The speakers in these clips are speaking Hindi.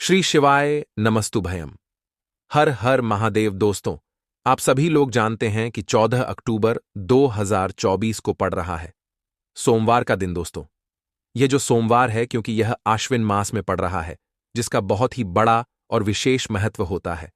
श्री शिवाय नमस्तुभयम। हर हर महादेव। दोस्तों, आप सभी लोग जानते हैं कि 14 अक्टूबर 2024 को पड़ रहा है, सोमवार का दिन। दोस्तों, यह जो सोमवार है, क्योंकि यह आश्विन मास में पड़ रहा है, जिसका बहुत ही बड़ा और विशेष महत्व होता है।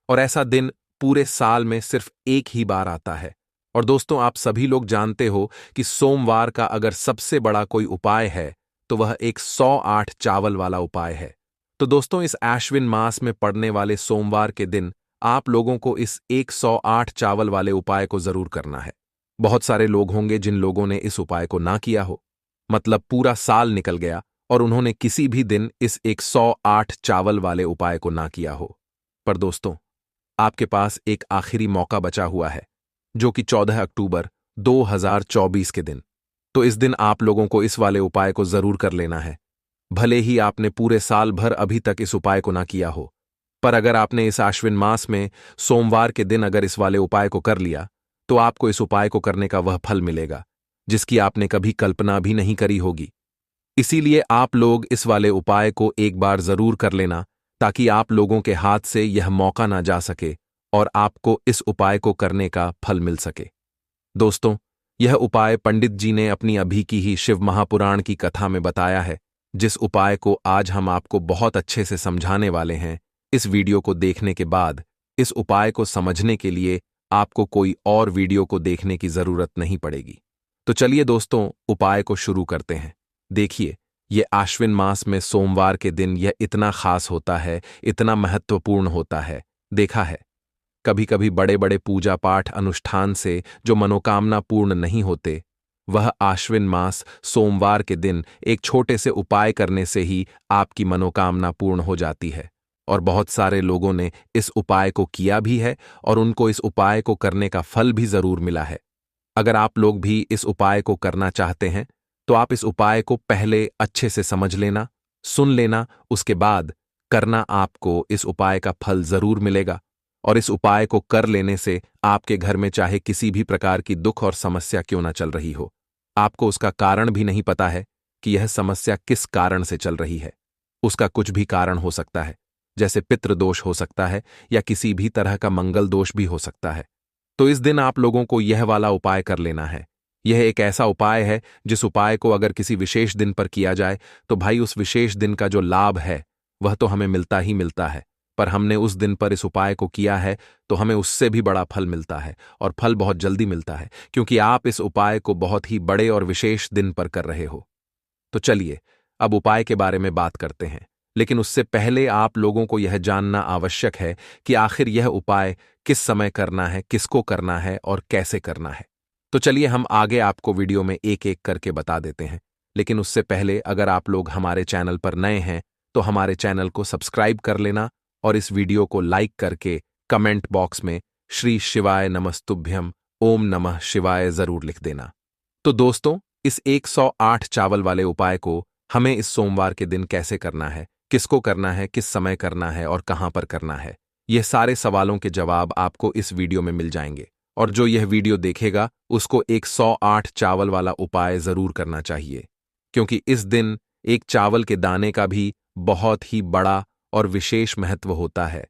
और ऐसा दिन पूरे साल में सिर्फ एक ही बार आता है। और दोस्तों, आप सभी लोग जानते हो कि सोमवार का अगर सबसे बड़ा कोई उपाय है तो वह एक 108 चावल वाला उपाय है। तो दोस्तों, इस आश्विन मास में पड़ने वाले सोमवार के दिन आप लोगों को इस 108 चावल वाले उपाय को जरूर करना है। बहुत सारे लोग होंगे जिन लोगों ने इस उपाय को ना किया हो, मतलब पूरा साल निकल गया और उन्होंने किसी भी दिन इस 108 चावल वाले उपाय को ना किया हो। पर दोस्तों, आपके पास एक आखिरी मौका बचा हुआ है, जो कि 14 अक्टूबर 2024 के दिन। तो इस दिन आप लोगों को इस वाले उपाय को जरूर कर लेना है। भले ही आपने पूरे साल भर अभी तक इस उपाय को ना किया हो, पर अगर आपने इस आश्विन मास में सोमवार के दिन अगर इस वाले उपाय को कर लिया, तो आपको इस उपाय को करने का वह फल मिलेगा जिसकी आपने कभी कल्पना भी नहीं करी होगी। इसीलिए आप लोग इस वाले उपाय को एक बार जरूर कर लेना, ताकि आप लोगों के हाथ से यह मौका ना जा सके और आपको इस उपाय को करने का फल मिल सके। दोस्तों, यह उपाय पंडित जी ने अपनी अभी की ही शिव महापुराण की कथा में बताया है, जिस उपाय को आज हम आपको बहुत अच्छे से समझाने वाले हैं। इस वीडियो को देखने के बाद इस उपाय को समझने के लिए आपको कोई और वीडियो को देखने की जरूरत नहीं पड़ेगी। तो चलिए दोस्तों, उपाय को शुरू करते हैं। देखिए, ये आश्विन मास में सोमवार के दिन यह इतना खास होता है, इतना महत्वपूर्ण होता है। देखा है, कभी कभी बड़े बड़े पूजा पाठ अनुष्ठान से जो मनोकामना पूर्ण नहीं होते, वह आश्विन मास सोमवार के दिन एक छोटे से उपाय करने से ही आपकी मनोकामना पूर्ण हो जाती है। और बहुत सारे लोगों ने इस उपाय को किया भी है और उनको इस उपाय को करने का फल भी जरूर मिला है। अगर आप लोग भी इस उपाय को करना चाहते हैं, तो आप इस उपाय को पहले अच्छे से समझ लेना, सुन लेना, उसके बाद करना। आपको इस उपाय का फल जरूर मिलेगा। और इस उपाय को कर लेने से आपके घर में चाहे किसी भी प्रकार की दुख और समस्या क्यों ना चल रही हो, आपको उसका कारण भी नहीं पता है कि यह समस्या किस कारण से चल रही है। उसका कुछ भी कारण हो सकता है, जैसे पितृदोष हो सकता है या किसी भी तरह का मंगल दोष भी हो सकता है। तो इस दिन आप लोगों को यह वाला उपाय कर लेना है। यह एक ऐसा उपाय है जिस उपाय को अगर किसी विशेष दिन पर किया जाए, तो भाई उस विशेष दिन का जो लाभ है वह तो हमें मिलता ही मिलता है। पर हमने उस दिन पर इस उपाय को किया है तो हमें उससे भी बड़ा फल मिलता है, और फल बहुत जल्दी मिलता है, क्योंकि आप इस उपाय को बहुत ही बड़े और विशेष दिन पर कर रहे हो। तो चलिए, अब उपाय के बारे में बात करते हैं। लेकिन उससे पहले आप लोगों को यह जानना आवश्यक है कि आखिर यह उपाय किस समय करना है, किसको करना है और कैसे करना है। तो चलिए, हम आगे आपको वीडियो में एक एक करके बता देते हैं। लेकिन उससे पहले अगर आप लोग हमारे चैनल पर नए हैं, तो हमारे चैनल को सब्सक्राइब कर लेना और इस वीडियो को लाइक करके कमेंट बॉक्स में श्री शिवाय नमस्तुभ्यम ओम नमः शिवाय जरूर लिख देना। तो दोस्तों, इस 108 चावल वाले उपाय को हमें इस सोमवार के दिन कैसे करना है, किसको करना है, किस समय करना है और कहां पर करना है, यह सारे सवालों के जवाब आपको इस वीडियो में मिल जाएंगे। और जो यह वीडियो देखेगा उसको 108 चावल वाला उपाय जरूर करना चाहिए, क्योंकि इस दिन एक चावल के दाने का भी बहुत ही बड़ा और विशेष महत्व होता है।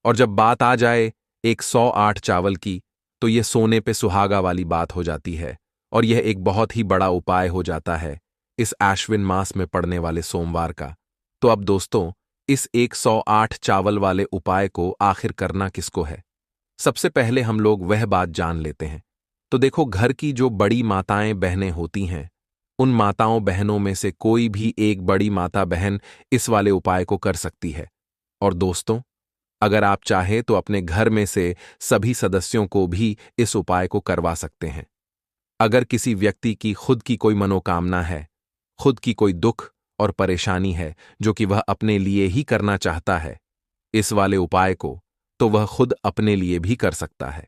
और जब बात आ जाए 108 चावल की, तो यह सोने पे सुहागा वाली बात हो जाती है, और यह एक बहुत ही बड़ा उपाय हो जाता है इस आश्विन मास में पड़ने वाले सोमवार का। तो अब दोस्तों, इस 108 चावल वाले उपाय को आखिर करना किसको है, सबसे पहले हम लोग वह बात जान लेते हैं। तो देखो, घर की जो बड़ी माताएं बहनें होती हैं, उन माताओं बहनों में से कोई भी एक बड़ी माता बहन इस वाले उपाय को कर सकती है। और दोस्तों, अगर आप चाहें तो अपने घर में से सभी सदस्यों को भी इस उपाय को करवा सकते हैं। अगर किसी व्यक्ति की खुद की कोई मनोकामना है, खुद की कोई दुख और परेशानी है जो कि वह अपने लिए ही करना चाहता है इस वाले उपाय को, तो वह खुद अपने लिए भी कर सकता है।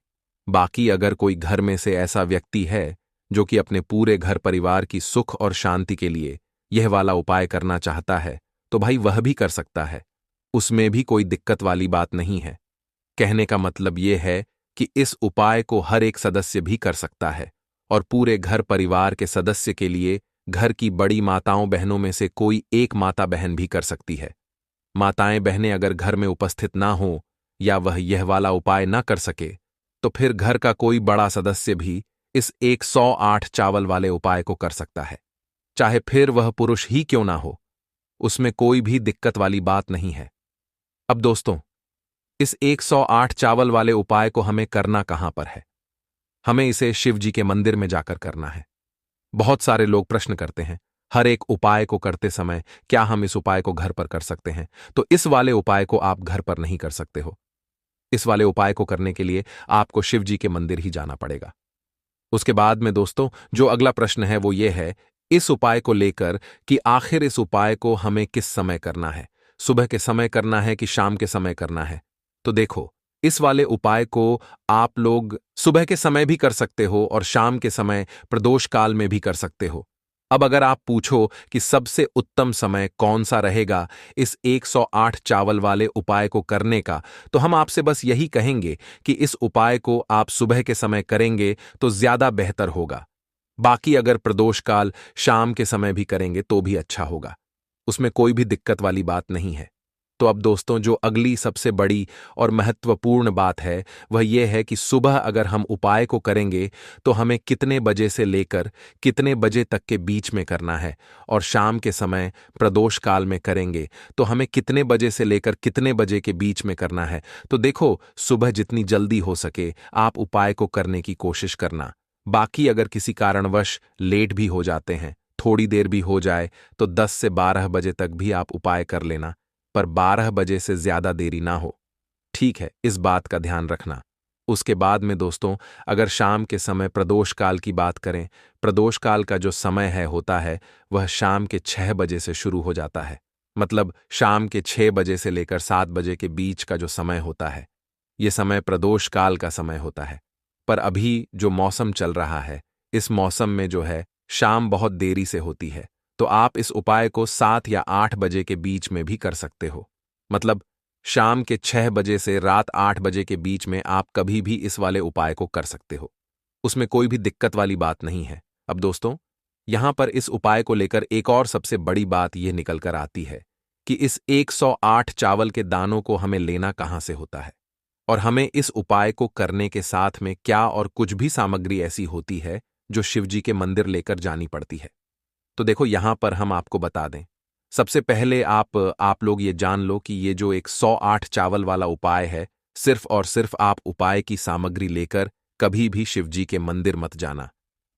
बाकी अगर कोई घर में से ऐसा व्यक्ति है जो कि अपने पूरे घर परिवार की सुख और शांति के लिए यह वाला उपाय करना चाहता है, तो भाई वह भी कर सकता है। उसमें भी कोई दिक्कत वाली बात नहीं है। कहने का मतलब यह है कि इस उपाय को हर एक सदस्य भी कर सकता है, और पूरे घर परिवार के सदस्य के लिए घर की बड़ी माताओं बहनों में से कोई एक माता बहन भी कर सकती है। माताएं बहनें अगर घर में उपस्थित ना हो या वह यह वाला उपाय ना कर सके तो फिर घर का कोई बड़ा सदस्य भी इस 108 चावल वाले उपाय को कर सकता है, चाहे फिर वह पुरुष ही क्यों ना हो। उसमें कोई भी दिक्कत वाली बात नहीं है। अब दोस्तों, इस 108 चावल वाले उपाय को हमें करना कहां पर है? हमें इसे शिव जी के मंदिर में जाकर करना है। बहुत सारे लोग प्रश्न करते हैं, हर एक उपाय को करते समय क्या हम इस उपाय को घर पर कर सकते हैं? तो इस वाले उपाय को आप घर पर नहीं कर सकते हो। इस वाले उपाय को करने के लिए आपको शिव जी के मंदिर ही जाना पड़ेगा। उसके बाद में दोस्तों, जो अगला प्रश्न है वो ये है इस उपाय को लेकर कि आखिर इस उपाय को हमें किस समय करना है, सुबह के समय करना है कि शाम के समय करना है? तो देखो, इस वाले उपाय को आप लोग सुबह के समय भी कर सकते हो और शाम के समय प्रदोष काल में भी कर सकते हो। अब अगर आप पूछो कि सबसे उत्तम समय कौन सा रहेगा इस 108 चावल वाले उपाय को करने का, तो हम आपसे बस यही कहेंगे कि इस उपाय को आप सुबह के समय करेंगे तो ज्यादा बेहतर होगा। बाकी अगर प्रदोष काल शाम के समय भी करेंगे तो भी अच्छा होगा, उसमें कोई भी दिक्कत वाली बात नहीं है। तो अब दोस्तों, जो अगली सबसे बड़ी और महत्वपूर्ण बात है वह यह है कि सुबह अगर हम उपाय को करेंगे तो हमें कितने बजे से लेकर कितने बजे तक के बीच में करना है, और शाम के समय प्रदोष काल में करेंगे तो हमें कितने बजे से लेकर कितने बजे के बीच में करना है। तो देखो, सुबह जितनी जल्दी हो सके आप उपाय को करने की कोशिश करना। बाकी अगर किसी कारणवश लेट भी हो जाते हैं, थोड़ी देर भी हो जाए, तो 10 से 12 बजे तक भी आप उपाय कर लेना, पर 12 बजे से ज्यादा देरी ना हो। ठीक है, इस बात का ध्यान रखना। उसके बाद में दोस्तों, अगर शाम के समय प्रदोष काल की बात करें, प्रदोष काल का जो समय है होता है वह शाम के 6 बजे से शुरू हो जाता है। मतलब शाम के 6 बजे से लेकर 7 बजे के बीच का जो समय होता है, यह समय प्रदोष काल का समय होता है। पर अभी जो मौसम चल रहा है, इस मौसम में जो है शाम बहुत देरी से होती है, तो आप इस उपाय को 7 या 8 बजे के बीच में भी कर सकते हो। मतलब शाम के 6 बजे से रात 8 बजे के बीच में आप कभी भी इस वाले उपाय को कर सकते हो, उसमें कोई भी दिक्कत वाली बात नहीं है। अब दोस्तों, यहां पर इस उपाय को लेकर एक और सबसे बड़ी बात यह निकल कर आती है कि इस 108 चावल के दानों को हमें लेना कहां से होता है, और हमें इस उपाय को करने के साथ में क्या और कुछ भी सामग्री ऐसी होती है जो शिवजी के मंदिर लेकर जानी पड़ती है। तो देखो, यहां पर हम आपको बता दें। सबसे पहले आप लोग ये जान लो कि ये जो 108 चावल वाला उपाय है, सिर्फ और सिर्फ आप उपाय की सामग्री लेकर कभी भी शिवजी के मंदिर मत जाना,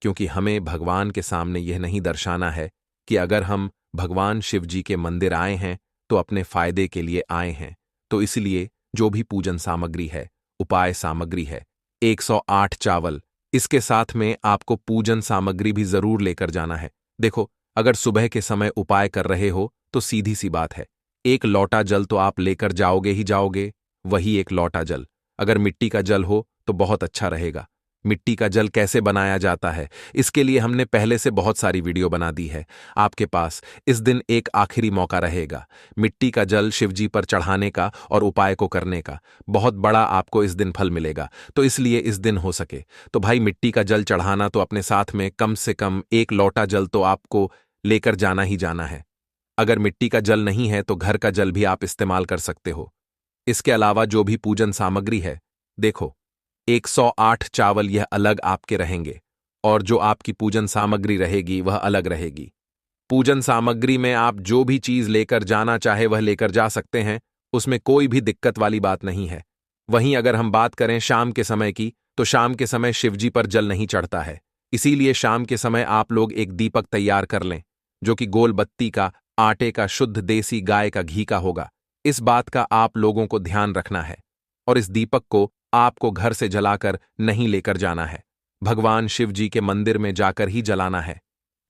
क्योंकि हमें भगवान के सामने यह नहीं दर्शाना है कि अगर हम भगवान शिवजी के मंदिर आए हैं तो अपने फायदे के लिए आए हैं। तो इसलिए जो भी पूजन सामग्री है, उपाय सामग्री है, 108 चावल, इसके साथ में आपको पूजन सामग्री भी जरूर लेकर जाना है। देखो, अगर सुबह के समय उपाय कर रहे हो तो सीधी सी बात है, एक लोटा जल तो आप लेकर जाओगे ही जाओगे, वही एक लोटा जल। अगर मिट्टी का जल हो तो बहुत अच्छा रहेगा। मिट्टी का जल कैसे बनाया जाता है, इसके लिए हमने पहले से बहुत सारी वीडियो बना दी है। आपके पास इस दिन एक आखिरी मौका रहेगा मिट्टी का जल शिवजी पर चढ़ाने का और उपाय को करने का। बहुत बड़ा आपको इस दिन फल मिलेगा, तो इसलिए इस दिन हो सके तो भाई मिट्टी का जल चढ़ाना तो अपने साथ में कम से कम एक लोटा जल तो आपको लेकर जाना ही जाना है। अगर मिट्टी का जल नहीं है तो घर का जल भी आप इस्तेमाल कर सकते हो। इसके अलावा जो भी पूजन सामग्री है, देखो, 108 चावल यह अलग आपके रहेंगे और जो आपकी पूजन सामग्री रहेगी वह अलग रहेगी। पूजन सामग्री में आप जो भी चीज लेकर जाना चाहे वह लेकर जा सकते हैं, उसमें कोई भी दिक्कत वाली बात नहीं है। वहीं अगर हम बात करें शाम के समय की, तो शाम के समय शिवजी पर जल नहीं चढ़ता है, इसीलिए शाम के समय आप लोग एक दीपक तैयार कर लें जो कि गोल बत्ती का, आटे का, शुद्ध देसी गाय का घी का होगा। इस बात का आप लोगों को ध्यान रखना है, और इस दीपक को आपको घर से जलाकर नहीं लेकर जाना है, भगवान शिव जी के मंदिर में जाकर ही जलाना है।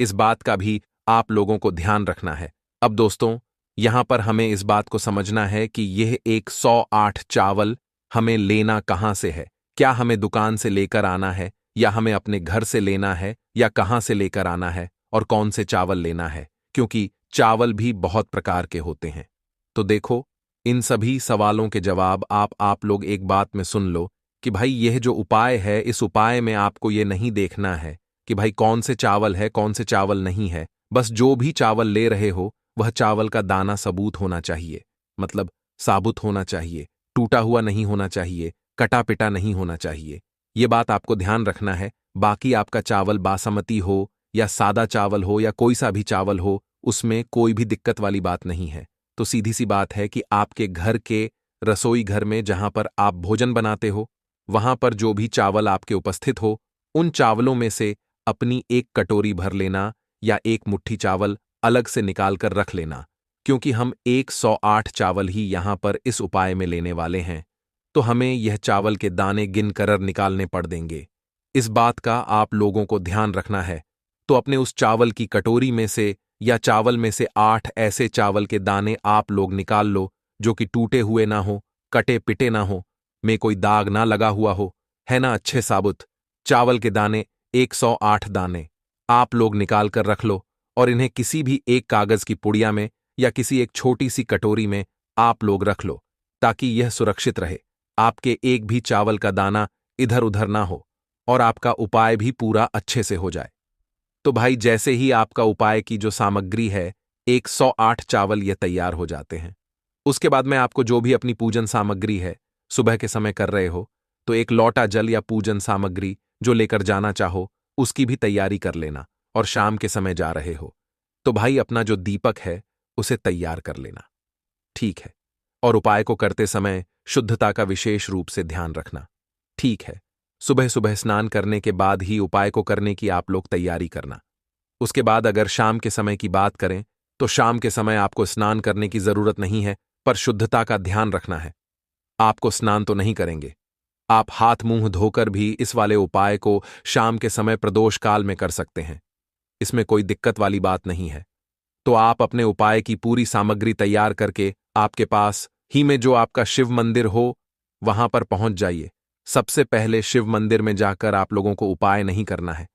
इस बात का भी आप लोगों को ध्यान रखना है। अब दोस्तों, यहां पर हमें इस बात को समझना है कि यह 108 चावल हमें लेना कहां से है। क्या हमें दुकान से लेकर आना है, या हमें अपने घर से लेना है, या कहां से लेकर आना है, और कौन से चावल लेना है, क्योंकि चावल भी बहुत प्रकार के होते हैं। तो देखो, इन सभी सवालों के जवाब आप लोग एक बात में सुन लो कि भाई यह जो उपाय है, इस उपाय में आपको ये नहीं देखना है कि भाई कौन से चावल है कौन से चावल नहीं है। बस जो भी चावल ले रहे हो वह चावल का दाना सबूत होना चाहिए। मतलब साबुत होना चाहिए, टूटा हुआ नहीं होना चाहिए, कटा पिटा नहीं होना चाहिए। ये बात आपको ध्यान रखना है। बाकी आपका चावल बासमती हो या सादा चावल हो या कोई सा भी चावल हो, उसमें कोई भी दिक्कत वाली बात नहीं है। तो सीधी सी बात है कि आपके घर के रसोई घर में जहां पर आप भोजन बनाते हो, वहां पर जो भी चावल आपके उपस्थित हो, उन चावलों में से अपनी एक कटोरी भर लेना या एक मुट्ठी चावल अलग से निकाल कर रख लेना, क्योंकि हम 108 चावल ही यहां पर इस उपाय में लेने वाले हैं, तो हमें यह चावल के दाने गिन कर निकालने पड़ देंगे। इस बात का आप लोगों को ध्यान रखना है। तो अपने उस चावल की कटोरी में से या चावल में से 8 ऐसे चावल के दाने आप लोग निकाल लो जो कि टूटे हुए ना हो, कटे पिटे ना हो, में कोई दाग ना लगा हुआ हो, है ना, अच्छे साबुत चावल के दाने 108 दाने आप लोग निकाल कर रख लो और इन्हें किसी भी एक कागज की पुड़िया में या किसी एक छोटी सी कटोरी में आप लोग रख लो, ताकि यह सुरक्षित रहे, आपके एक भी चावल का दाना इधर उधर ना हो और आपका उपाय भी पूरा अच्छे से हो जाए। तो भाई जैसे ही आपका उपाय की जो सामग्री है 108 चावल ये तैयार हो जाते हैं, उसके बाद में आपको जो भी अपनी पूजन सामग्री है सुबह के समय कर रहे हो, तो एक लौटा जल या पूजन सामग्री जो लेकर जाना चाहो उसकी भी तैयारी कर लेना। और शाम के समय जा रहे हो तो भाई अपना जो दीपक है उसे तैयार कर लेना, ठीक है। और उपाय को करते समय शुद्धता का विशेष रूप से ध्यान रखना, ठीक है। सुबह सुबह स्नान करने के बाद ही उपाय को करने की आप लोग तैयारी करना। उसके बाद अगर शाम के समय की बात करें तो शाम के समय आपको स्नान करने की जरूरत नहीं है, पर शुद्धता का ध्यान रखना है। आपको स्नान तो नहीं करेंगे, आप हाथ मुंह धोकर भी इस वाले उपाय को शाम के समय प्रदोष काल में कर सकते हैं, इसमें कोई दिक्कत वाली बात नहीं है। तो आप अपने उपाय की पूरी सामग्री तैयार करके आपके पास ही में जो आपका शिव मंदिर हो वहां पर पहुंच जाइए। सबसे पहले शिव मंदिर में जाकर आप लोगों को उपाय नहीं करना है,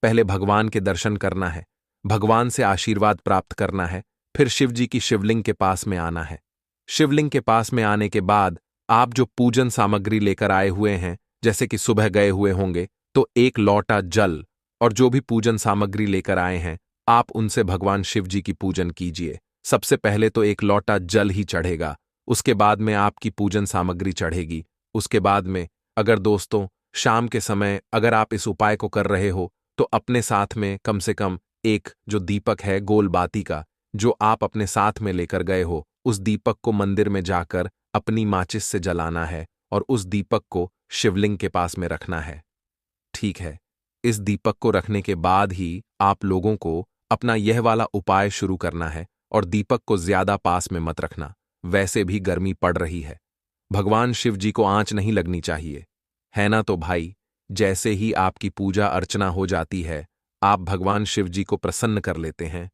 पहले भगवान के दर्शन करना है, भगवान से आशीर्वाद प्राप्त करना है, फिर शिव जी की शिवलिंग के पास में आना है। शिवलिंग के पास में आने के बाद आप जो पूजन सामग्री लेकर आए हुए हैं, जैसे कि सुबह गए हुए होंगे, तो एक लौटा जल और जो भी पूजन सामग्री लेकर आए हैं आप उनसे भगवान शिव जी की पूजन कीजिए। सबसे पहले तो एक लौटा जल ही चढ़ेगा, उसके बाद में आपकी पूजन सामग्री चढ़ेगी। उसके बाद में अगर दोस्तों शाम के समय अगर आप इस उपाय को कर रहे हो तो अपने साथ में कम से कम एक जो दीपक है गोल बाती का जो आप अपने साथ में लेकर गए हो, उस दीपक को मंदिर में जाकर अपनी माचिस से जलाना है और उस दीपक को शिवलिंग के पास में रखना है, ठीक है। इस दीपक को रखने के बाद ही आप लोगों को अपना यह वाला उपाय शुरू करना है और दीपक को ज्यादा पास में मत रखना, वैसे भी गर्मी पड़ रही है, भगवान शिव जी को आंच नहीं लगनी चाहिए, है ना। तो भाई जैसे ही आपकी पूजा अर्चना हो जाती है आप भगवान शिव जी को प्रसन्न कर लेते हैं।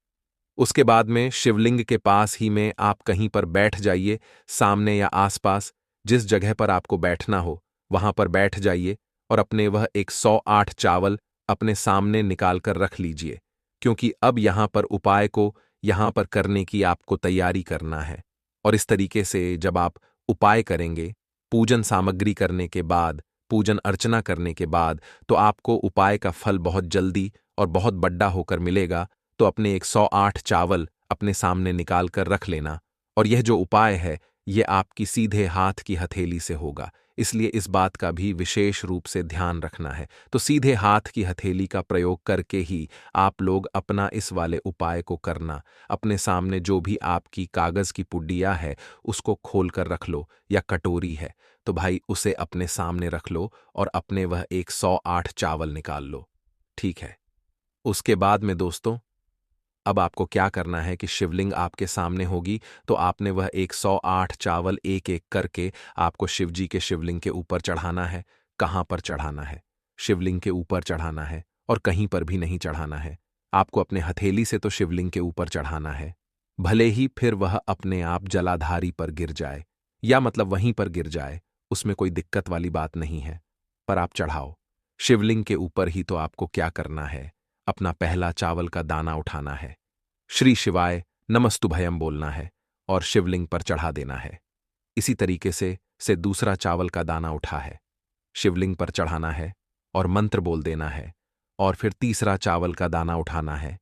उसके बाद में शिवलिंग के पास ही में आप कहीं पर बैठ जाइए, सामने या आसपास जिस जगह पर आपको बैठना हो वहां पर बैठ जाइए और अपने वह 108 चावल अपने सामने निकाल कर रख लीजिए, क्योंकि अब यहां पर उपाय को यहां पर करने की आपको तैयारी करना है। और इस तरीके से जब आप उपाय करेंगे, पूजन सामग्री करने के बाद, पूजन अर्चना करने के बाद, तो आपको उपाय का फल बहुत जल्दी और बहुत बड़ा होकर मिलेगा। तो अपने 108 चावल अपने सामने निकाल कर रख लेना और यह जो उपाय है ये आपकी सीधे हाथ की हथेली से होगा, इसलिए इस बात का भी विशेष रूप से ध्यान रखना है। तो सीधे हाथ की हथेली का प्रयोग करके ही आप लोग अपना इस वाले उपाय को करना। अपने सामने जो भी आपकी कागज की पुड्डिया है उसको खोल कर रख लो या कटोरी है तो भाई उसे अपने सामने रख लो और अपने वह 108 चावल निकाल लो, ठीक है। उसके बाद में दोस्तों अब आपको क्या करना है कि शिवलिंग आपके सामने होगी तो आपने वह 108 चावल एक एक करके आपको शिव जी के शिवलिंग के ऊपर चढ़ाना है। कहाँ पर चढ़ाना है? शिवलिंग के ऊपर चढ़ाना है और कहीं पर भी नहीं चढ़ाना है, आपको अपने हथेली से तो शिवलिंग के ऊपर चढ़ाना है। भले ही फिर वह अपने आप जलाधारी पर गिर जाए या मतलब वहीं पर गिर जाए, उसमें कोई दिक्कत वाली बात नहीं है, पर आप चढ़ाओ। शिवलिंग के ऊपर ही तो आपको क्या करना है, अपना पहला चावल का दाना उठाना है, श्री शिवाय नमस्तुभयम बोलना है और शिवलिंग पर चढ़ा देना है। इसी तरीके से दूसरा चावल का दाना उठा है, शिवलिंग पर चढ़ाना है और मंत्र बोल देना है और फिर तीसरा चावल का दाना उठाना है,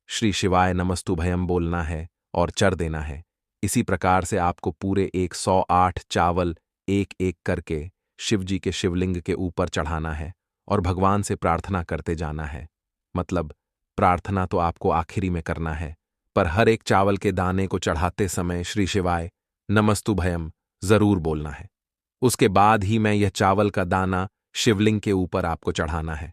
श्री शिवाय नमस्तुभयम बोलना है और चढ़ देना है। इसी प्रकार से आपको पूरे 108 चावल एक एक करके शिवजी के शिवलिंग के ऊपर चढ़ाना है और भगवान से प्रार्थना करते जाना है। मतलब प्रार्थना तो आपको आखिरी में करना है, पर हर एक चावल के दाने को चढ़ाते समय श्री शिवाय नमस्तुभयम जरूर बोलना है। उसके बाद ही मैं यह चावल का दाना शिवलिंग के ऊपर आपको चढ़ाना है।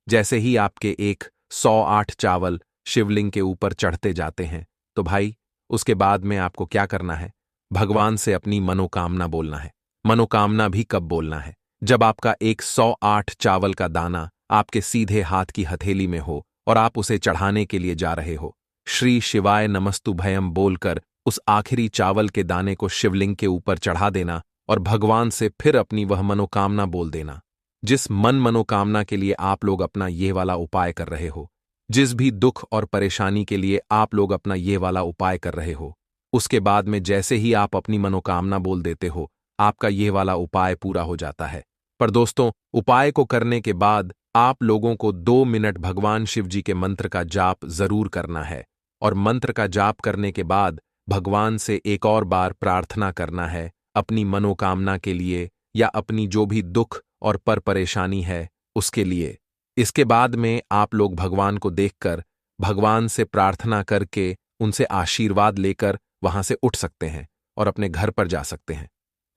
जैसे ही आपके 108 चावल शिवलिंग के ऊपर चढ़ते जाते हैं तो भाई उसके बाद में आपको क्या करना है, भगवान से अपनी मनोकामना बोलना है। मनोकामना भी कब बोलना है, जब आपका 108 चावल का दाना आपके सीधे हाथ की हथेली में हो और आप उसे चढ़ाने के लिए जा रहे हो। श्री शिवाय नमस्तुभयम बोलकर उस आखिरी चावल के दाने को शिवलिंग के ऊपर चढ़ा देना और भगवान से फिर अपनी वह मनोकामना बोल देना, जिस मनोकामना के लिए आप लोग अपना ये वाला उपाय कर रहे हो, जिस भी दुख और परेशानी के लिए आप लोग अपना ये वाला उपाय कर रहे हो। उसके बाद में जैसे ही आप अपनी मनोकामना बोल देते हो, आपका ये वाला उपाय पूरा हो जाता है। पर दोस्तों, उपाय को करने के बाद आप लोगों को 2 मिनट भगवान शिव जी के मंत्र का जाप जरूर करना है और मंत्र का जाप करने के बाद भगवान से एक और बार प्रार्थना करना है अपनी मनोकामना के लिए या अपनी जो भी दुख और परेशानी है उसके लिए। इसके बाद में आप लोग भगवान को देखकर भगवान से प्रार्थना करके उनसे आशीर्वाद लेकर वहां से उठ सकते हैं और अपने घर पर जा सकते हैं।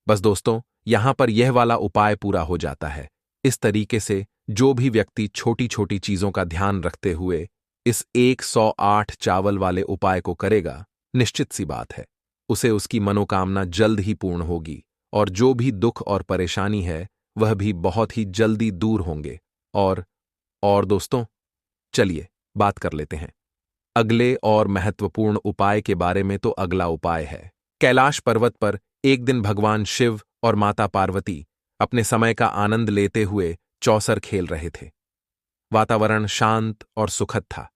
बस दोस्तों, यहां पर यह वाला उपाय पूरा हो जाता है। इस तरीके से जो भी व्यक्ति छोटी छोटी चीजों का ध्यान रखते हुए इस 108 चावल वाले उपाय को करेगा, निश्चित सी बात है उसे उसकी मनोकामना जल्द ही पूर्ण होगी और जो भी दुख और परेशानी है वह भी बहुत ही जल्दी दूर होंगे। और दोस्तों, चलिए बात कर लेते हैं अगले और महत्वपूर्ण उपाय के बारे में। तो अगला उपाय है, कैलाश पर्वत पर एक दिन भगवान शिव और माता पार्वती अपने समय का आनंद लेते हुए चौसर खेल रहे थे। वातावरण शांत और सुखद था।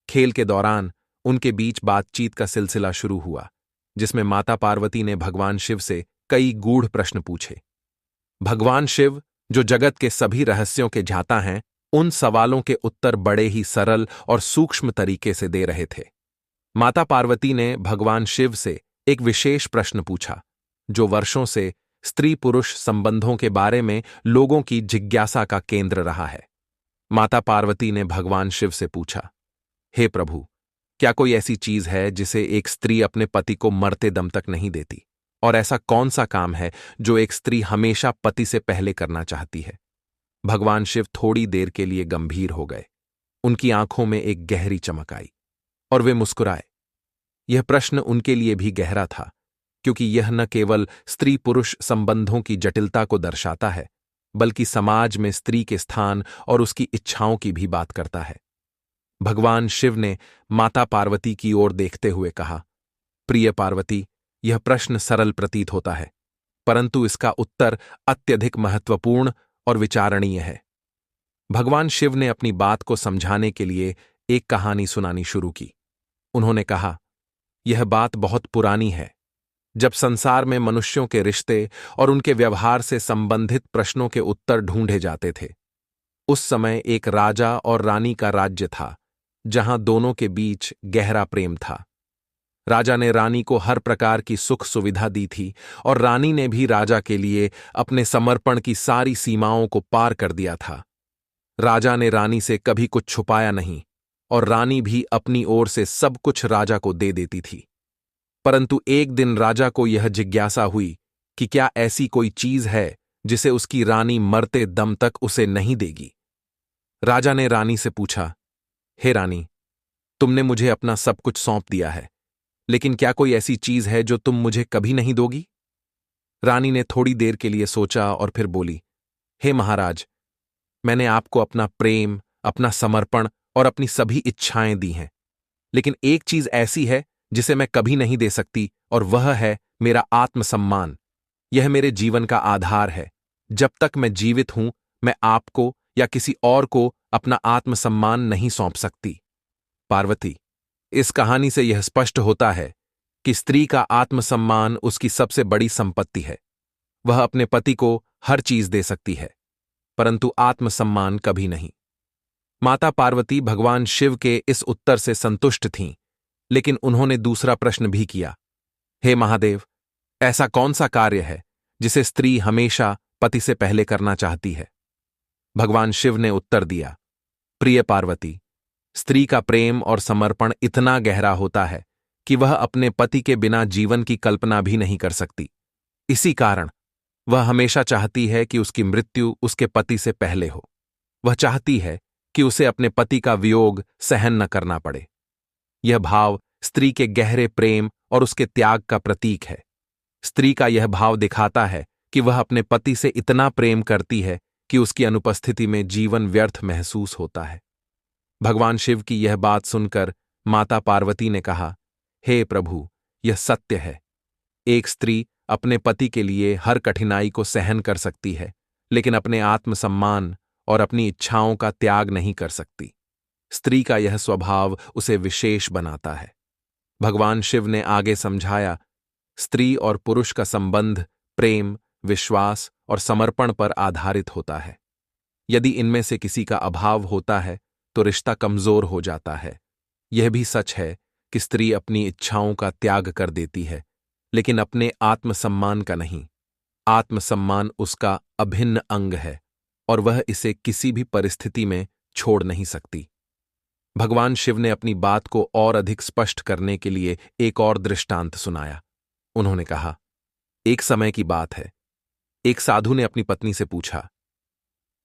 खेल के दौरान उनके बीच बातचीत का सिलसिला शुरू हुआ, जिसमें माता पार्वती ने भगवान शिव से कई गूढ़ प्रश्न पूछे। भगवान शिव, जो जगत के सभी रहस्यों के ज्ञाता हैं, उन सवालों के उत्तर बड़े ही सरल और सूक्ष्म तरीके से दे रहे थे। माता पार्वती ने भगवान शिव से एक विशेष प्रश्न पूछा, जो वर्षों से स्त्री पुरुष संबंधों के बारे में लोगों की जिज्ञासा का केंद्र रहा है। माता पार्वती ने भगवान शिव से पूछा, हे प्रभु, क्या कोई ऐसी चीज है जिसे एक स्त्री अपने पति को मरते दम तक नहीं देती? और ऐसा कौन सा काम है जो एक स्त्री हमेशा पति से पहले करना चाहती है? भगवान शिव थोड़ी देर के लिए गंभीर हो गए। उनकी आंखों में एक गहरी चमक आई और वे मुस्कुराए। यह प्रश्न उनके लिए भी गहरा था, क्योंकि यह न केवल स्त्री पुरुष संबंधों की जटिलता को दर्शाता है, बल्कि समाज में स्त्री के स्थान और उसकी इच्छाओं की भी बात करता है। भगवान शिव ने माता पार्वती की ओर देखते हुए कहा, प्रिय पार्वती, यह प्रश्न सरल प्रतीत होता है, परंतु इसका उत्तर अत्यधिक महत्वपूर्ण और विचारणीय है। भगवान शिव ने अपनी बात को समझाने के लिए एक कहानी सुनानी शुरू की। उन्होंने कहा, यह बात बहुत पुरानी है। जब संसार में मनुष्यों के रिश्ते और उनके व्यवहार से संबंधित प्रश्नों के उत्तर ढूंढे जाते थे, उस समय एक राजा और रानी का राज्य था, जहां दोनों के बीच गहरा प्रेम था। राजा ने रानी को हर प्रकार की सुख सुविधा दी थी और रानी ने भी राजा के लिए अपने समर्पण की सारी सीमाओं को पार कर दिया था। राजा ने रानी से कभी कुछ छुपाया नहीं और रानी भी अपनी ओर से सब कुछ राजा को दे देती थी। परंतु एक दिन राजा को यह जिज्ञासा हुई कि क्या ऐसी कोई चीज है जिसे उसकी रानी मरते दम तक उसे नहीं देगी। राजा ने रानी से पूछा, हे रानी, तुमने मुझे अपना सब कुछ सौंप दिया है, लेकिन क्या कोई ऐसी चीज है जो तुम मुझे कभी नहीं दोगी? रानी ने थोड़ी देर के लिए सोचा और फिर बोली, हे महाराज, मैंने आपको अपना प्रेम, अपना समर्पण और अपनी सभी इच्छाएं दी हैं, लेकिन एक चीज ऐसी है जिसे मैं कभी नहीं दे सकती, और वह है मेरा आत्मसम्मान। यह मेरे जीवन का आधार है। जब तक मैं जीवित हूं, मैं आपको या किसी और को अपना आत्मसम्मान नहीं सौंप सकती। पार्वती, इस कहानी से यह स्पष्ट होता है कि स्त्री का आत्मसम्मान उसकी सबसे बड़ी संपत्ति है। वह अपने पति को हर चीज दे सकती है, परंतु आत्मसम्मान कभी नहीं। माता पार्वती भगवान शिव के इस उत्तर से संतुष्ट थीं, लेकिन उन्होंने दूसरा प्रश्न भी किया, हे महादेव, ऐसा कौन सा कार्य है जिसे स्त्री हमेशा पति से पहले करना चाहती है? भगवान शिव ने उत्तर दिया, प्रिय पार्वती, स्त्री का प्रेम और समर्पण इतना गहरा होता है कि वह अपने पति के बिना जीवन की कल्पना भी नहीं कर सकती। इसी कारण वह हमेशा चाहती है कि उसकी मृत्यु उसके पति से पहले हो। वह चाहती है कि उसे अपने पति का वियोग सहन न करना पड़े। यह भाव स्त्री के गहरे प्रेम और उसके त्याग का प्रतीक है। स्त्री का यह भाव दिखाता है कि वह अपने पति से इतना प्रेम करती है कि उसकी अनुपस्थिति में जीवन व्यर्थ महसूस होता है। भगवान शिव की यह बात सुनकर माता पार्वती ने कहा, हे प्रभु, यह सत्य है। एक स्त्री अपने पति के लिए हर कठिनाई को सहन कर सकती है, लेकिन अपने आत्मसम्मान और अपनी इच्छाओं का त्याग नहीं कर सकती। स्त्री का यह स्वभाव उसे विशेष बनाता है। भगवान शिव ने आगे समझाया, स्त्री और पुरुष का संबंध प्रेम, विश्वास और समर्पण पर आधारित होता है। यदि इनमें से किसी का अभाव होता है तो रिश्ता कमजोर हो जाता है। यह भी सच है कि स्त्री अपनी इच्छाओं का त्याग कर देती है, लेकिन अपने आत्मसम्मान का नहीं। आत्मसम्मान उसका अभिन्न अंग है और वह इसे किसी भी परिस्थिति में छोड़ नहीं सकती। भगवान शिव ने अपनी बात को और अधिक स्पष्ट करने के लिए एक और दृष्टांत सुनाया। उन्होंने कहा, एक समय की बात है, एक साधु ने अपनी पत्नी से पूछा,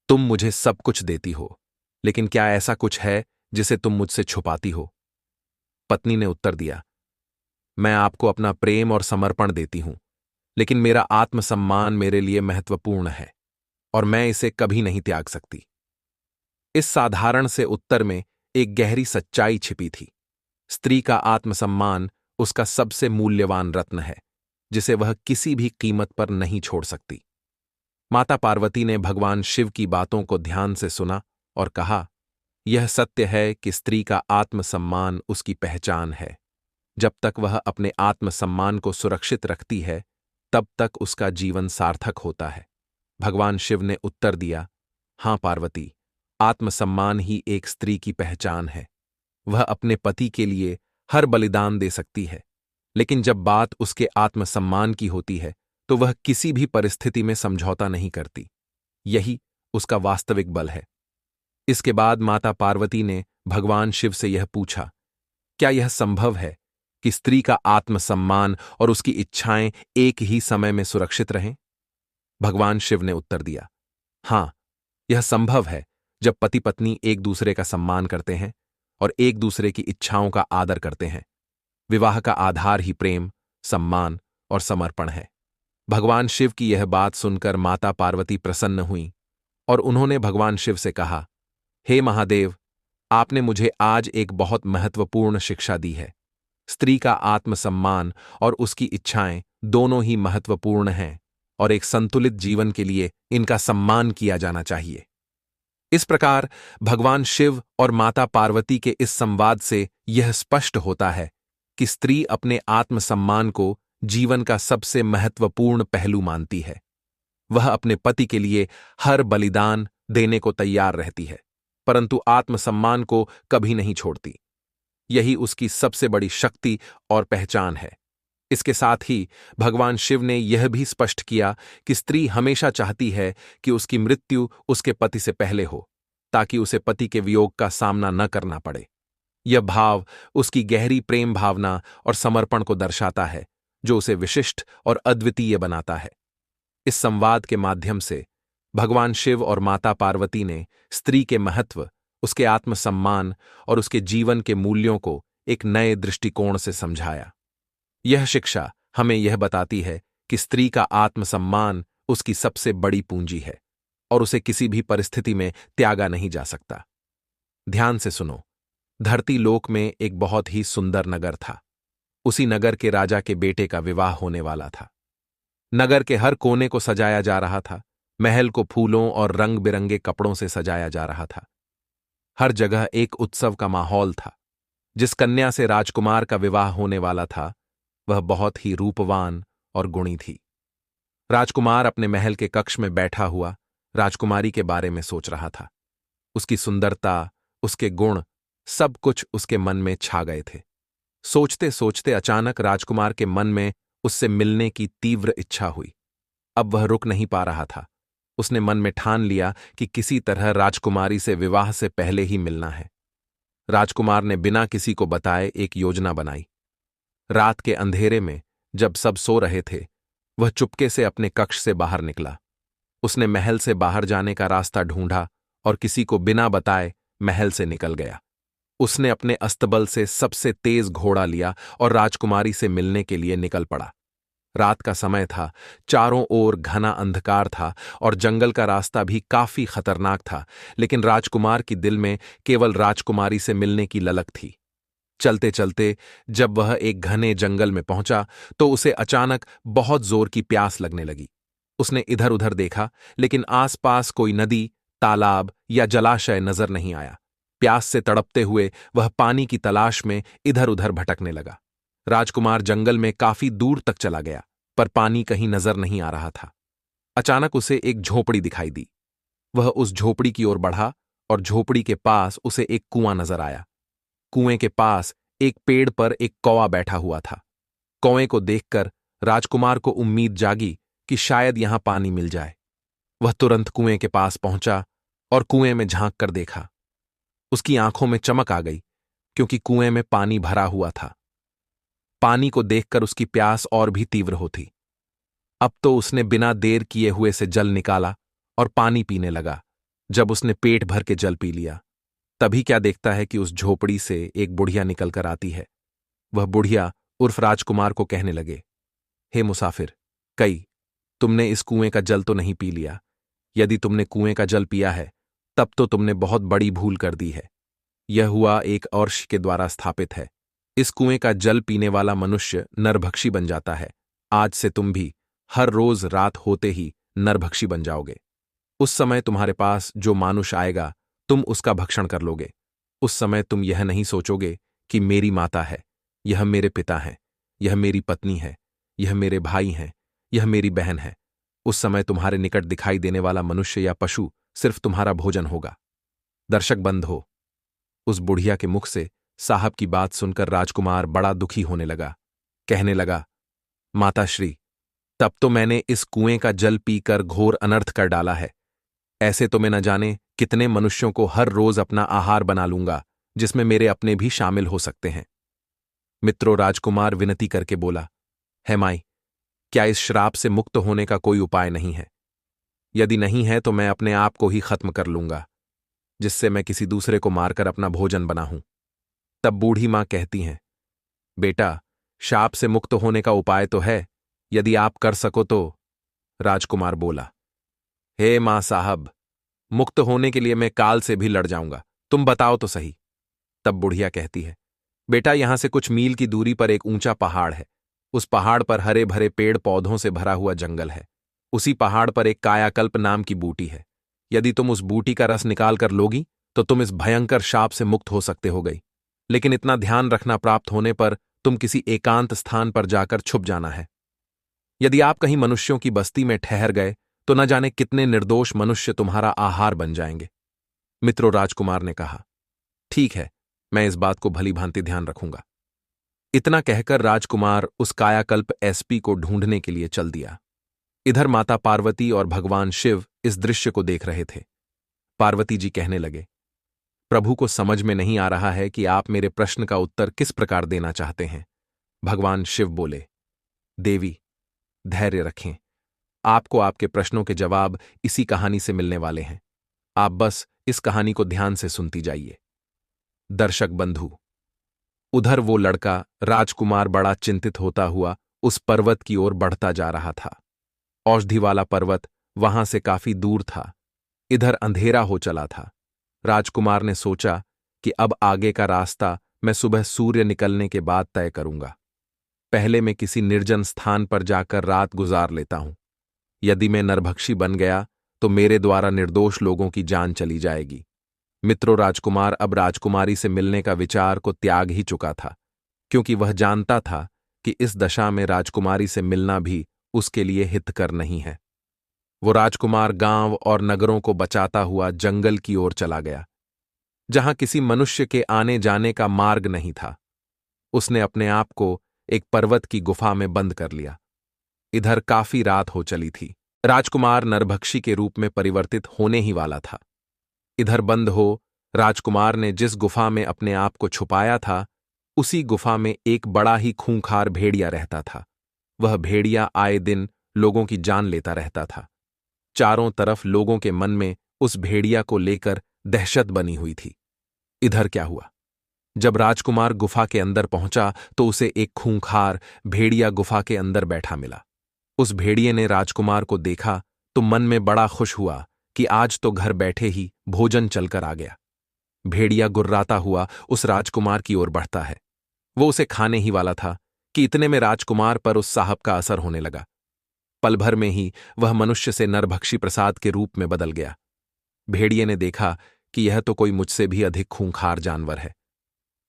तुम मुझे सब कुछ देती हो, लेकिन क्या ऐसा कुछ है जिसे तुम मुझसे छुपाती हो? पत्नी ने उत्तर दिया, मैं आपको अपना प्रेम और समर्पण देती हूं, लेकिन मेरा आत्मसम्मान मेरे लिए महत्वपूर्ण है और मैं इसे कभी नहीं त्याग सकती। इस साधारण से उत्तर में एक गहरी सच्चाई छिपी थी। स्त्री का आत्मसम्मान उसका सबसे मूल्यवान रत्न है, जिसे वह किसी भी कीमत पर नहीं छोड़ सकती। माता पार्वती ने भगवान शिव की बातों को ध्यान से सुना और कहा, यह सत्य है कि स्त्री का आत्मसम्मान उसकी पहचान है। जब तक वह अपने आत्मसम्मान को सुरक्षित रखती है, तब तक उसका जीवन सार्थक होता है। भगवान शिव ने उत्तर दिया, हां पार्वती, आत्मसम्मान ही एक स्त्री की पहचान है। वह अपने पति के लिए हर बलिदान दे सकती है, लेकिन जब बात उसके आत्मसम्मान की होती है तो वह किसी भी परिस्थिति में समझौता नहीं करती। यही उसका वास्तविक बल है। इसके बाद माता पार्वती ने भगवान शिव से यह पूछा, क्या यह संभव है कि स्त्री का आत्मसम्मान और उसकी इच्छाएं एक ही समय में सुरक्षित रहें? भगवान शिव ने उत्तर दिया, हां, यह संभव है जब पति पत्नी एक दूसरे का सम्मान करते हैं और एक दूसरे की इच्छाओं का आदर करते हैं। विवाह का आधार ही प्रेम, सम्मान और समर्पण है। भगवान शिव की यह बात सुनकर माता पार्वती प्रसन्न हुई और उन्होंने भगवान शिव से कहा, हे महादेव, आपने मुझे आज एक बहुत महत्वपूर्ण शिक्षा दी है। स्त्री का आत्मसम्मान और उसकी इच्छाएं दोनों ही महत्वपूर्ण हैं और एक संतुलित जीवन के लिए इनका सम्मान किया जाना चाहिए। इस प्रकार भगवान शिव और माता पार्वती के इस संवाद से यह स्पष्ट होता है कि स्त्री अपने आत्मसम्मान को जीवन का सबसे महत्वपूर्ण पहलू मानती है। वह अपने पति के लिए हर बलिदान देने को तैयार रहती है, परंतु आत्मसम्मान को कभी नहीं छोड़ती। यही उसकी सबसे बड़ी शक्ति और पहचान है। इसके साथ ही भगवान शिव ने यह भी स्पष्ट किया कि स्त्री हमेशा चाहती है कि उसकी मृत्यु उसके पति से पहले हो, ताकि उसे पति के वियोग का सामना न करना पड़े। यह भाव उसकी गहरी प्रेम भावना और समर्पण को दर्शाता है, जो उसे विशिष्ट और अद्वितीय बनाता है। इस संवाद के माध्यम से भगवान शिव और माता पार्वती ने स्त्री के महत्व, उसके आत्मसम्मान और उसके जीवन के मूल्यों को एक नए दृष्टिकोण से समझाया। यह शिक्षा हमें यह बताती है कि स्त्री का आत्मसम्मान उसकी सबसे बड़ी पूंजी है और उसे किसी भी परिस्थिति में त्यागा नहीं जा सकता। ध्यान से सुनो, धरती लोक में एक बहुत ही सुंदर नगर था। उसी नगर के राजा के बेटे का विवाह होने वाला था। नगर के हर कोने को सजाया जा रहा था। महल को फूलों और रंग बिरंगे कपड़ों से सजाया जा रहा था। हर जगह एक उत्सव का माहौल था। जिस कन्या से राजकुमार का विवाह होने वाला था, वह बहुत ही रूपवान और गुणी थी। राजकुमार अपने महल के कक्ष में बैठा हुआ राजकुमारी के बारे में सोच रहा था। उसकी सुंदरता, उसके गुण, सब कुछ उसके मन में छा गए थे। सोचते सोचते अचानक राजकुमार के मन में उससे मिलने की तीव्र इच्छा हुई। अब वह रुक नहीं पा रहा था। उसने मन में ठान लिया कि किसी तरह राजकुमारी से विवाह से पहले ही मिलना है। राजकुमार ने बिना किसी को बताए एक योजना बनाई। रात के अंधेरे में, जब सब सो रहे थे, वह चुपके से अपने कक्ष से बाहर निकला। उसने महल से बाहर जाने का रास्ता ढूंढा और किसी को बिना बताए महल से निकल गया। उसने अपने अस्तबल से सबसे तेज घोड़ा लिया और राजकुमारी से मिलने के लिए निकल पड़ा। रात का समय था, चारों ओर घना अंधकार था और जंगल का रास्ता भी काफी खतरनाक था, लेकिन राजकुमार की दिल में केवल राजकुमारी से मिलने की ललक थी। चलते चलते जब वह एक घने जंगल में पहुंचा तो उसे अचानक बहुत जोर की प्यास लगने लगी। उसने इधर उधर देखा, लेकिन आसपास कोई नदी, तालाब या जलाशय नजर नहीं आया। प्यास से तड़पते हुए वह पानी की तलाश में इधर उधर भटकने लगा। राजकुमार जंगल में काफी दूर तक चला गया, पर पानी कहीं नजर नहीं आ रहा था। अचानक उसे एक झोपड़ी दिखाई दी। वह उस झोपड़ी की ओर बढ़ा और झोपड़ी के पास उसे एक कुआं नजर आया। कुएं के पास एक पेड़ पर एक कौवा बैठा हुआ था। कौवे को देखकर राजकुमार को उम्मीद जागी कि शायद यहां पानी मिल जाए। वह तुरंत कुएं के पास पहुंचा और कुएं में झांक कर देखा। उसकी आंखों में चमक आ गई, क्योंकि कुएं में पानी भरा हुआ था। पानी को देखकर उसकी प्यास और भी तीव्र होती। अब तो उसने बिना देर किए हुए से जल निकाला और पानी पीने लगा। जब उसने पेट भर के जल पी लिया, तभी क्या देखता है कि उस झोपड़ी से एक बुढ़िया निकलकर आती है। वह बुढ़िया उर्फ राजकुमार को कहने लगे, हे मुसाफिर, तुमने इस कुएं का जल तो नहीं पी लिया? यदि तुमने कुएं का जल पिया है, तब तो तुमने बहुत बड़ी भूल कर दी है। यह हुआ एक अर्श के द्वारा स्थापित है। इस कुएं का जल पीने वाला मनुष्य नरभक्षी बन जाता है। आज से तुम भी हर रोज रात होते ही नरभक्षी बन जाओगे। उस समय तुम्हारे पास जो मानुष आएगा, तुम उसका भक्षण कर लोगे। उस समय तुम यह नहीं सोचोगे कि मेरी माता है, यह मेरे पिता हैं, यह मेरी पत्नी है, यह मेरे भाई हैं, यह मेरी बहन है। उस समय तुम्हारे निकट दिखाई देने वाला मनुष्य या पशु सिर्फ तुम्हारा भोजन होगा। दर्शक बंद हो। उस बुढ़िया के मुख से साहब की बात सुनकर राजकुमार बड़ा दुखी होने लगा। कहने लगा, माताश्री, तब तो मैंने इस कुएं का जल पीकर घोर अनर्थ कर डाला है। ऐसे तो मैं न जाने कितने मनुष्यों को हर रोज अपना आहार बना लूंगा, जिसमें मेरे अपने भी शामिल हो सकते हैं। मित्रों, राजकुमार विनती करके बोला, है माई, क्या इस श्राप से मुक्त होने का कोई उपाय नहीं है? यदि नहीं है तो मैं अपने आप को ही खत्म कर लूंगा, जिससे मैं किसी दूसरे को मारकर अपना भोजन बनाऊं। तब बूढ़ी मां कहती हैं, बेटा, शाप से मुक्त होने का उपाय तो है, यदि आप कर सको तो। राजकुमार बोला, हे मां साहब, मुक्त होने के लिए मैं काल से भी लड़ जाऊंगा, तुम बताओ तो सही। तब बुढ़िया कहती है, बेटा, यहां से कुछ मील की दूरी पर एक ऊंचा पहाड़ है। उस पहाड़ पर हरे भरे पेड़ पौधों से भरा हुआ जंगल है। उसी पहाड़ पर एक कायाकल्प नाम की बूटी है। यदि तुम उस बूटी का रस निकाल कर लोगी तो तुम इस भयंकर शाप से मुक्त हो सकते हो गई। लेकिन इतना ध्यान रखना, प्राप्त होने पर तुम किसी एकांत स्थान पर जाकर छुप जाना है। यदि आप कहीं मनुष्यों की बस्ती में ठहर गए तो न जाने कितने निर्दोष मनुष्य तुम्हारा आहार बन जाएंगे। मित्रों, राजकुमार ने कहा, ठीक है, मैं इस बात को भली भांति ध्यान रखूंगा। इतना कहकर राजकुमार उस कायाकल्प एसपी को ढूंढने के लिए चल दिया। इधर माता पार्वती और भगवान शिव इस दृश्य को देख रहे थे। पार्वती जी कहने लगे, प्रभु को समझ में नहीं आ रहा है कि आप मेरे प्रश्न का उत्तर किस प्रकार देना चाहते हैं। भगवान शिव बोले, देवी, धैर्य रखें। आपको आपके प्रश्नों के जवाब इसी कहानी से मिलने वाले हैं। आप बस इस कहानी को ध्यान से सुनती जाइए। दर्शक बंधु, उधर वो लड़का राजकुमार बड़ा चिंतित होता हुआ उस पर्वत की ओर बढ़ता जा रहा था। औषधि वाला पर्वत वहां से काफी दूर था। इधर अंधेरा हो चला था। राजकुमार ने सोचा कि अब आगे का रास्ता मैं सुबह सूर्य निकलने के बाद तय करूंगा। पहले मैं किसी निर्जन स्थान पर जाकर रात गुजार लेता हूं। यदि मैं नरभक्षी बन गया तो मेरे द्वारा निर्दोष लोगों की जान चली जाएगी। मित्रों, राजकुमार अब राजकुमारी से मिलने का विचार को त्याग ही चुका था, क्योंकि वह जानता था कि इस दशा में राजकुमारी से मिलना भी उसके लिए हितकर नहीं है। वो राजकुमार गांव और नगरों को बचाता हुआ जंगल की ओर चला गया, जहां किसी मनुष्य के आने जाने का मार्ग नहीं था। उसने अपने आप को एक पर्वत की गुफा में बंद कर लिया। इधर काफी रात हो चली थी। राजकुमार नरभक्षी के रूप में परिवर्तित होने ही वाला था। इधर बंद हो राजकुमार ने जिस गुफा में अपने आप को छुपाया था, उसी गुफा में एक बड़ा ही खूंखार भेड़िया रहता था। वह भेड़िया आए दिन लोगों की जान लेता रहता था। चारों तरफ लोगों के मन में उस भेड़िया को लेकर दहशत बनी हुई थी। इधर क्या हुआ? जब राजकुमार गुफा के अंदर पहुंचा तो उसे एक खूंखार भेड़िया गुफा के अंदर बैठा मिला। उस भेड़िए ने राजकुमार को देखा तो मन में बड़ा खुश हुआ कि आज तो घर बैठे ही भोजन चलकर आ गया। भेड़िया गुर्राता हुआ उस राजकुमार की ओर बढ़ता है। वो उसे खाने ही वाला था कि इतने में राजकुमार पर उस साहब का असर होने लगा। पल भर में ही वह मनुष्य से नरभक्षी प्रसाद के रूप में बदल गया। भेड़िए ने देखा कि यह तो कोई मुझसे भी अधिक खूंखार जानवर है।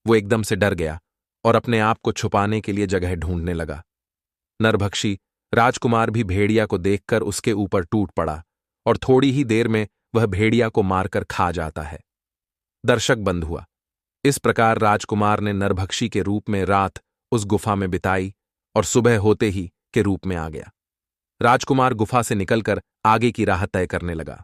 वो एकदम से डर गया और अपने आप को छुपाने के लिए जगह ढूंढने लगा। नरभक्षी राजकुमार भी भेड़िया को देखकर उसके ऊपर टूट पड़ा और थोड़ी ही देर में वह भेड़िया को मारकर खा जाता है। दर्शक बंद हुआ। इस प्रकार राजकुमार ने नरभक्षी के रूप में रात उस गुफा में बिताई और सुबह होते ही के रूप में आ गया। राजकुमार गुफा से निकलकर आगे की राह तय करने लगा।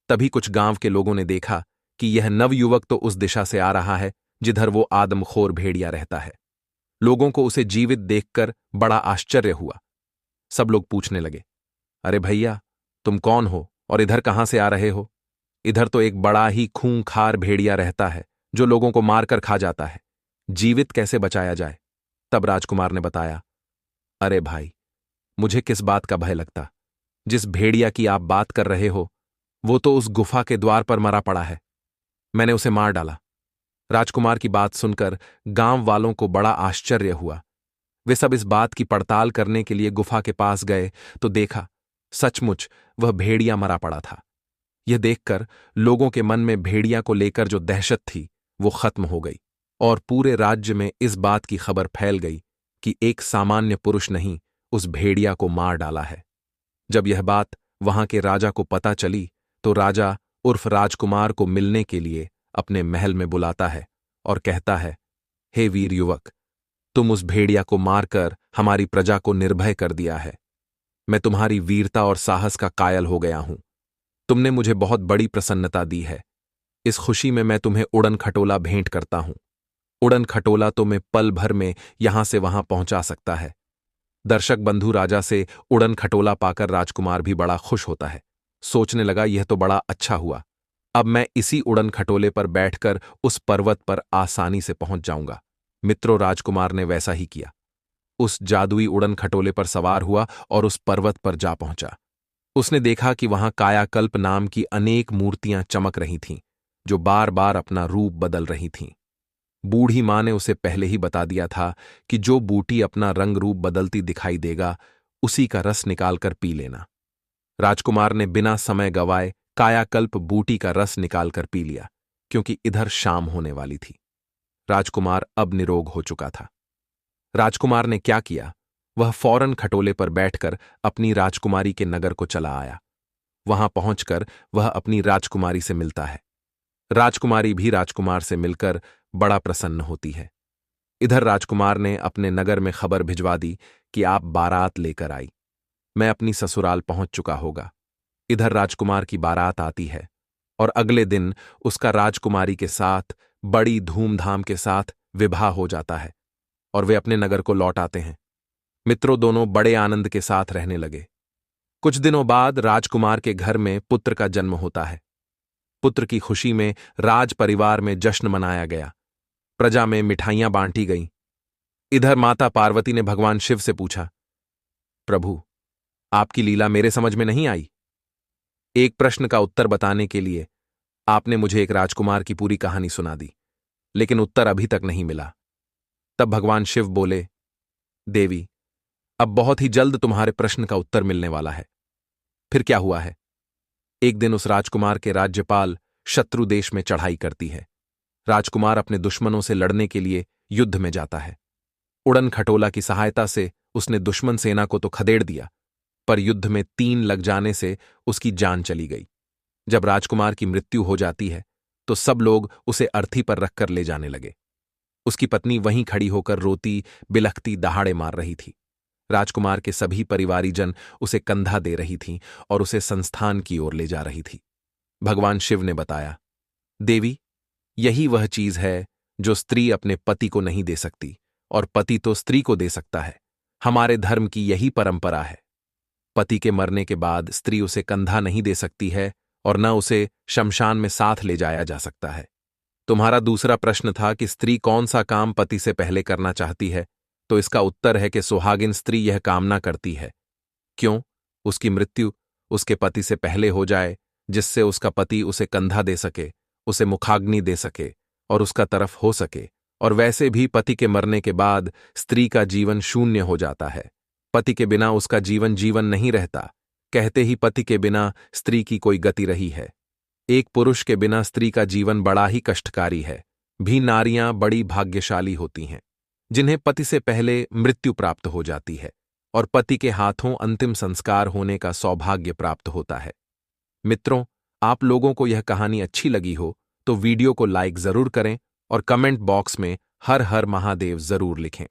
तभी कुछ गांव के लोगों ने देखा कि यह नवयुवक तो उस दिशा से आ रहा है जिधर वो आदमखोर भेड़िया रहता है। लोगों को उसे जीवित देखकर बड़ा आश्चर्य हुआ। सब लोग पूछने लगे, अरे भैया, तुम कौन हो और इधर कहां से आ रहे हो? इधर तो एक बड़ा ही खूंखार भेड़िया रहता है जो लोगों को मारकर खा जाता है। जीवित कैसे बचाया जाए? तब राजकुमार ने बताया, अरे भाई, मुझे किस बात का भय लगता। जिस भेड़िया की आप बात कर रहे हो वो तो उस गुफा के द्वार पर मरा पड़ा है। मैंने उसे मार डाला। राजकुमार की बात सुनकर गांव वालों को बड़ा आश्चर्य हुआ। वे सब इस बात की पड़ताल करने के लिए गुफा के पास गए तो देखा सचमुच वह भेड़िया मरा पड़ा था। यह देखकर लोगों के मन में भेड़िया को लेकर जो दहशत थी वो खत्म हो गई और पूरे राज्य में इस बात की खबर फैल गई कि एक सामान्य पुरुष नहीं, उस भेड़िया को मार डाला है। जब यह बात वहां के राजा को पता चली तो राजा उर्फ राजकुमार को मिलने के लिए अपने महल में बुलाता है और कहता है, हे वीर युवक, तुम उस भेड़िया को मारकर हमारी प्रजा को निर्भय कर दिया है। मैं तुम्हारी वीरता और साहस का कायल हो गया हूं। तुमने मुझे बहुत बड़ी प्रसन्नता दी है। इस खुशी में मैं तुम्हें उड़न खटोला भेंट करता हूं। उड़न खटोला तो मैं पल भर में यहां से वहां पहुंचा सकता है। दर्शक बंधु राजा से उड़न खटोला पाकर राजकुमार भी बड़ा खुश होता है। सोचने लगा, यह तो बड़ा अच्छा हुआ। अब मैं इसी उड़न खटोले पर बैठकर उस पर्वत पर आसानी से पहुंच जाऊंगा। मित्रों, राजकुमार ने वैसा ही किया। उस जादुई उड़न खटोले पर सवार हुआ और उस पर्वत पर जा पहुंचा। उसने देखा कि वहां कायाकल्प नाम की अनेक मूर्तियां चमक रही थीं, जो बार बार अपना रूप बदल रही थीं। बूढ़ी मां ने उसे पहले ही बता दिया था कि जो बूटी अपना रंग रूप बदलती दिखाई देगा, उसी का रस निकालकर पी लेना। राजकुमार ने बिना समय गवाए कायाकल्प बूटी का रस निकालकर पी लिया, क्योंकि इधर शाम होने वाली थी। राजकुमार अब निरोग हो चुका था। राजकुमार ने क्या किया? वह फौरन खटोले पर बैठकर अपनी राजकुमारी के नगर को चला आया। वहां पहुंचकर वह अपनी राजकुमारी से मिलता है। राजकुमारी भी राजकुमार से मिलकर बड़ा प्रसन्न होती है। इधर राजकुमार ने अपने नगर में खबर भिजवा दी कि आप बारात लेकर आई। मैं अपनी ससुराल पहुंच चुका होगा। इधर राजकुमार की बारात आती है और अगले दिन उसका राजकुमारी के साथ बड़ी धूमधाम के साथ विवाह हो जाता है और वे अपने नगर को लौट आते हैं। मित्रों, दोनों बड़े आनंद के साथ रहने लगे। कुछ दिनों बाद राजकुमार के घर में पुत्र का जन्म होता है। पुत्र की खुशी में राज परिवार में जश्न मनाया गया। प्रजा में मिठाइयां बांटी गईं। इधर माता पार्वती ने भगवान शिव से पूछा, प्रभु, आपकी लीला मेरे समझ में नहीं आई। एक प्रश्न का उत्तर बताने के लिए आपने मुझे एक राजकुमार की पूरी कहानी सुना दी, लेकिन उत्तर अभी तक नहीं मिला। तब भगवान शिव बोले, देवी, अब बहुत ही जल्द तुम्हारे प्रश्न का उत्तर मिलने वाला है। फिर क्या हुआ है? एक दिन उस राजकुमार के राज्यपाल शत्रु देश में चढ़ाई करती है। राजकुमार अपने दुश्मनों से लड़ने के लिए युद्ध में जाता है। उड़न खटोला की सहायता से उसने दुश्मन सेना को तो खदेड़ दिया, पर युद्ध में तीन लग जाने से उसकी जान चली गई। जब राजकुमार की मृत्यु हो जाती है तो सब लोग उसे अर्थी पर रखकर ले जाने लगे। उसकी पत्नी वहीं खड़ी होकर रोती बिलखती दहाड़े मार रही थी। राजकुमार के सभी परिवारीजन उसे कंधा दे रही थीं और उसे संस्थान की ओर ले जा रही थी। भगवान शिव ने बताया, देवी, यही वह चीज है जो स्त्री अपने पति को नहीं दे सकती और पति तो स्त्री को दे सकता है। हमारे धर्म की यही परंपरा है। पति के मरने के बाद स्त्री उसे कंधा नहीं दे सकती है और न उसे शमशान में साथ ले जाया जा सकता है। तुम्हारा दूसरा प्रश्न था कि स्त्री कौन सा काम पति से पहले करना चाहती है, तो इसका उत्तर है कि सुहागिन स्त्री यह कामना करती है। क्यों? उसकी मृत्यु उसके पति से पहले हो जाए, जिससे उसका पति उसे कंधा दे सके, उसे मुखाग्नि दे सके और उसका तरफ हो सके। और वैसे भी पति के मरने के बाद स्त्री का जीवन शून्य हो जाता है। पति के बिना उसका जीवन जीवन नहीं रहता। कहते ही पति के बिना स्त्री की कोई गति रही है। एक पुरुष के बिना स्त्री का जीवन बड़ा ही कष्टकारी है। भी नारियां बड़ी भाग्यशाली होती हैं जिन्हें पति से पहले मृत्यु प्राप्त हो जाती है और पति के हाथों अंतिम संस्कार होने का सौभाग्य प्राप्त होता है। मित्रों, आप लोगों को यह कहानी अच्छी लगी हो तो वीडियो को लाइक जरूर करें और कमेंट बॉक्स में हर हर महादेव जरूर लिखें।